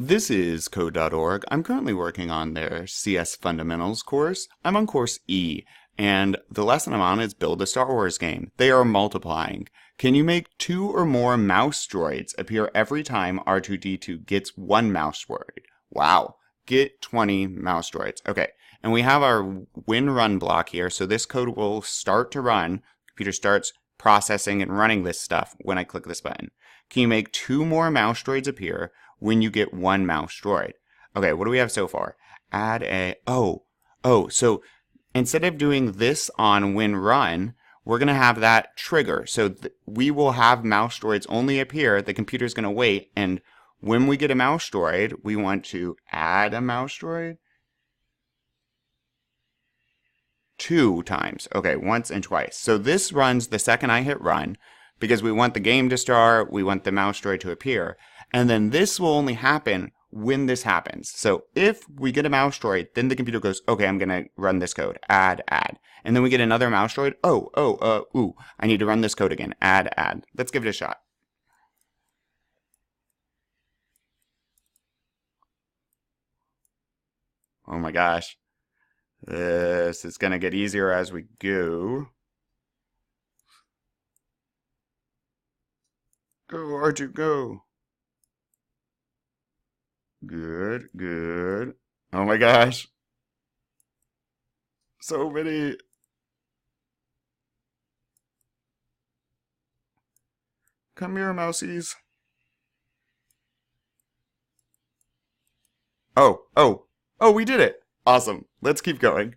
This is Code.org. I'm currently working on their CS Fundamentals course. I'm on course E, and the lesson I'm on is Build a Star Wars Game. They are multiplying. Can you make 2 or more mouse droids appear every time R2-D2 gets 1 mouse droid? Wow. Get 20 mouse droids. Okay, and we have our when run block here, so this code will start to run. Computer starts processing and running this stuff when I click this button. Can you make 2 more mouse droids appear when you get 1 mouse droid? Okay, what do we have so far? Add a, so instead of doing this on when run, we're going to have that trigger. So we will have mouse droids only appear, the computer's going to wait, and when we get a mouse droid, we want to add a mouse droid 2 times. Okay, once and twice. So this runs the second I hit run, because we want the game to start, we want the mouse droid to appear, and then this will only happen when this happens. So if we get a mouse droid, then the computer goes, okay, I'm going to run this code, add, and then we get another mouse droid, I need to run this code again, add. Let's give it a shot. Oh my gosh. This is going to get easier as we go. Go, R2, go. Good. Oh my gosh. So many. Come here, mousies. Oh, we did it. Awesome. Let's keep going.